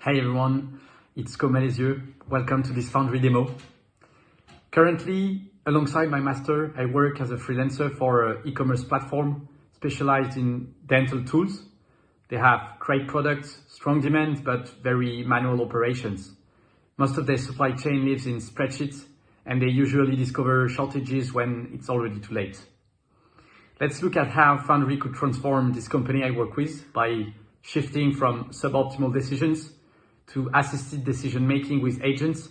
Hey everyone, it's Côme Malézieux. Welcome to this Foundry demo. Currently, alongside my master, I work as a freelancer for an e-commerce platform specialized in dental tools. They have great products, strong demand, but very manual operations. Most of their supply chain lives in spreadsheets, and they usually discover shortages when it's already too late. Let's look at how Foundry could transform this company I work with by shifting from suboptimal decisions to assisted decision-making with agents,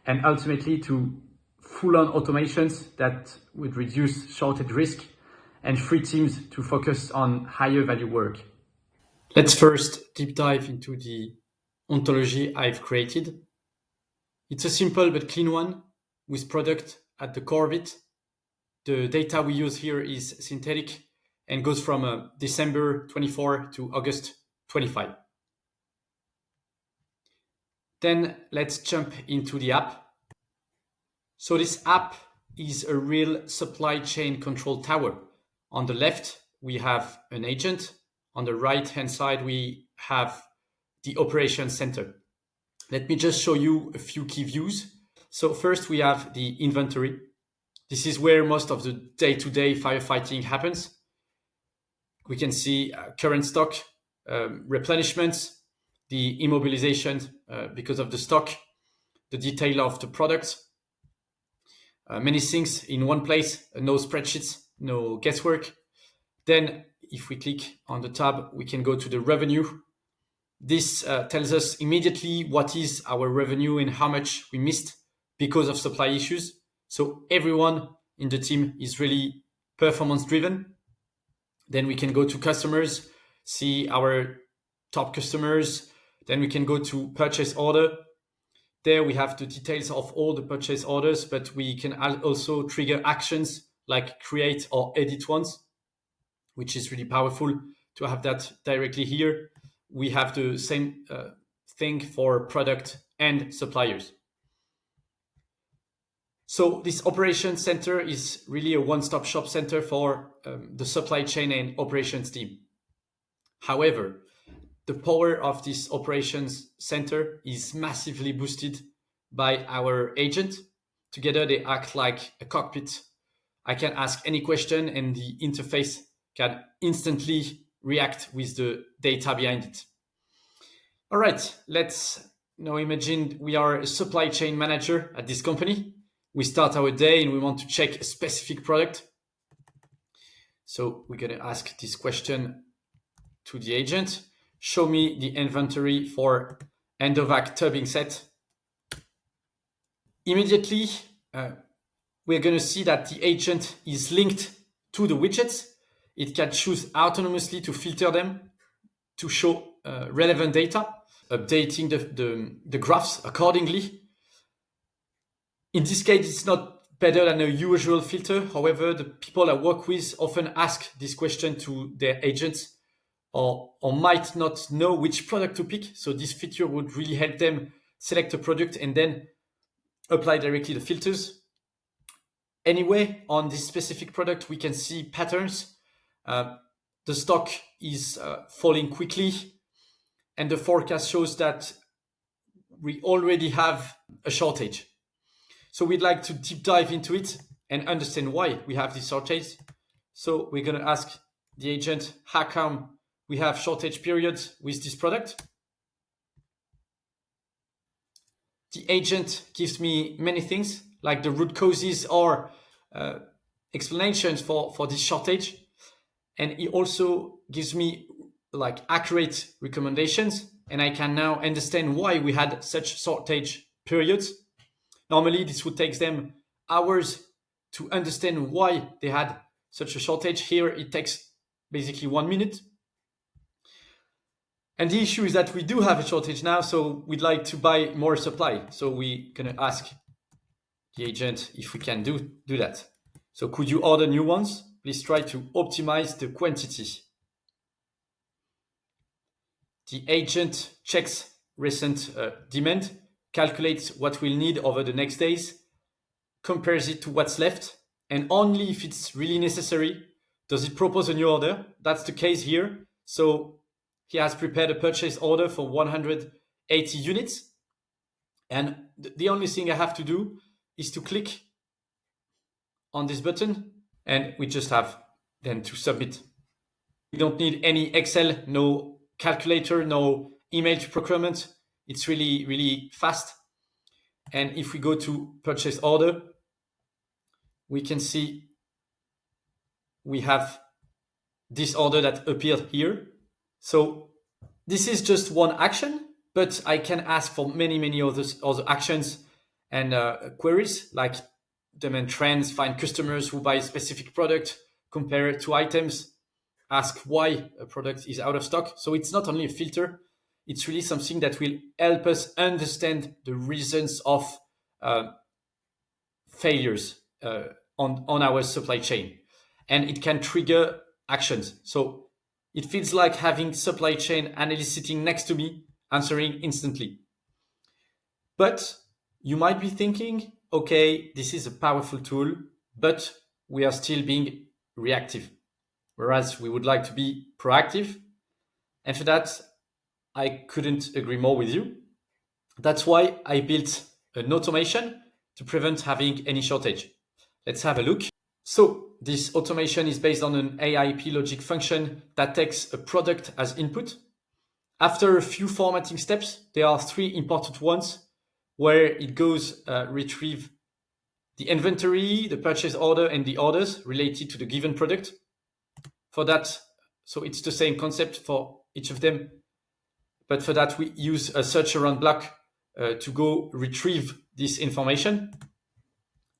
and ultimately to full-on automations that would reduce shortage risk and free teams to focus on higher value work. Let's first deep dive into the ontology I've created. It's a simple but clean one with product at the core of it. The data we use here is synthetic and goes from December 24 to August 25. Then let's jump into the app. So this app is a real supply chain control tower. On the left, we have an agent. On the right-hand side, we have the operations center. Let me just show you a few key views. So first, we have the inventory. This is where most of the day-to-day firefighting happens. We can see current stock, replenishments, the immobilization because of the stock, the detail of the products, many things in one place, no spreadsheets, no guesswork. Then if we click on the tab, we can go to the revenue. This tells us immediately what is our revenue and how much we missed because of supply issues. So everyone in the team is really performance driven. Then we can go to customers, see our top customers. Then we can go to purchase order. There we have the details of all the purchase orders, but we can also trigger actions like create or edit ones, which is really powerful to have that directly here. We have the same thing for product and suppliers. So this operations center is really a one-stop shop center for the supply chain and operations team. However, the power of this operations center is massively boosted by our agent. Together, they act like a cockpit. I can ask any question and the interface can instantly react with the data behind it. All right, let's now imagine we are a supply chain manager at this company. We start our day and we want to check a specific product. So we're going to ask this question to the agent. Show me the inventory for Endovac tubbing set. Immediately, we're going to see that the agent is linked to the widgets. It can choose autonomously to filter them to show relevant data, updating the graphs accordingly. In this case, it's not better than a usual filter. However, the people I work with often ask this question to their agents or might not know which product to pick. So this feature would really help them select a product and then apply directly the filters. Anyway, on this specific product, we can see patterns. The stock is falling quickly, and the forecast shows that we already have a shortage. So we'd like to deep dive into it and understand why we have this shortage. So we're going to ask the agent, how come we have shortage periods with this product? The agent gives me many things like the root causes or explanations for this shortage. And it also gives me like accurate recommendations. And I can now understand why we had such shortage periods. Normally, this would take them hours to understand why they had such a shortage. Here, it takes basically 1 minute. And the issue is that we do have a shortage now, so we'd like to buy more supply. So we're going to ask the agent if we can do that. So could you order new ones? Please try to optimize the quantity. The agent checks recent demand, calculates what we'll need over the next days, compares it to what's left, and only if it's really necessary does it propose a new order. That's the case here. So he has prepared a purchase order for 100 80 units. And the only thing I have to do is to click on this button, and we just have then to submit. We don't need any Excel, no calculator, no email to procurement. It's really, really fast. And if we go to purchase order, we can see we have this order that appeared here. So this is just one action, but I can ask for many, many other actions and queries like demand trends, find customers who buy a specific product, compare two items, ask why a product is out of stock. So it's not only a filter, it's really something that will help us understand the reasons of failures on our supply chain. And it can trigger actions. So it feels like having supply chain analyst sitting next to me, answering instantly. But you might be thinking, okay, this is a powerful tool, but we are still being reactive, whereas we would like to be proactive. And for that, I couldn't agree more with you. That's why I built an automation to prevent having any shortage. Let's have a look. So this automation is based on an AIP logic function that takes a product as input. After a few formatting steps, there are three important ones where it goes retrieve the inventory, the purchase order, and the orders related to the given product. For that, so it's the same concept for each of them. But for that, we use a search around block to go retrieve this information.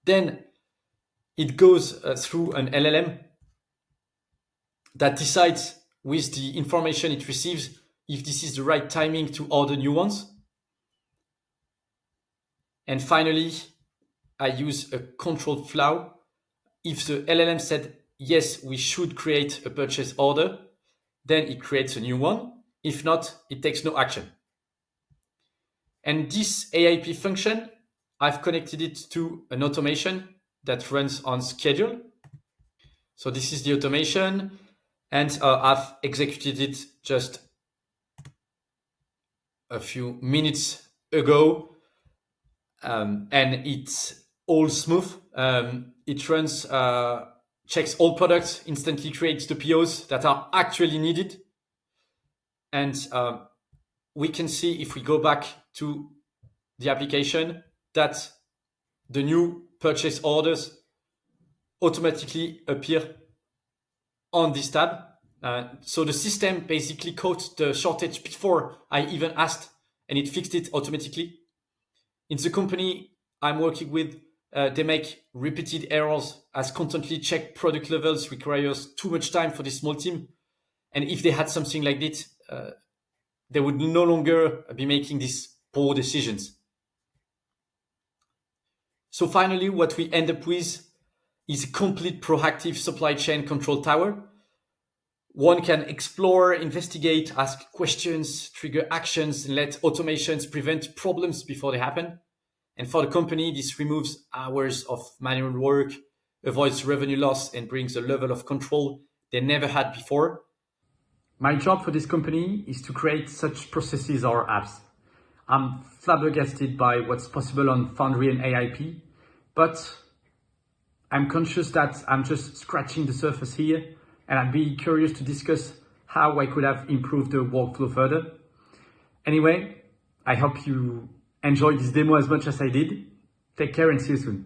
Then it goes through an LLM that decides with the information it receives if this is the right timing to order new ones. And finally, I use a controlled flow. If the LLM said, yes, we should create a purchase order, then it creates a new one. If not, it takes no action. And this AIP function, I've connected it to an automation that runs on schedule. So this is the automation, and I've executed it just a few minutes ago, and it's all smooth. It runs, checks all products, instantly creates the POs that are actually needed. And we can see if we go back to the application that the new purchase orders automatically appear on this tab. So the system basically caught the shortage before I even asked, and it fixed it automatically. In the company I'm working with, they make repeated errors as constantly check product levels requires too much time for this small team. And if they had something like this, they would no longer be making these poor decisions. So finally, what we end up with is a complete proactive supply chain control tower. One can explore, investigate, ask questions, trigger actions, and let automations prevent problems before they happen. And for the company, this removes hours of manual work, avoids revenue loss, and brings a level of control they never had before. My job for this company is to create such processes or apps. I'm flabbergasted by what's possible on Foundry and AIP, but I'm conscious that I'm just scratching the surface here, and I'd be curious to discuss how I could have improved the workflow further. Anyway, I hope you enjoyed this demo as much as I did. Take care and see you soon.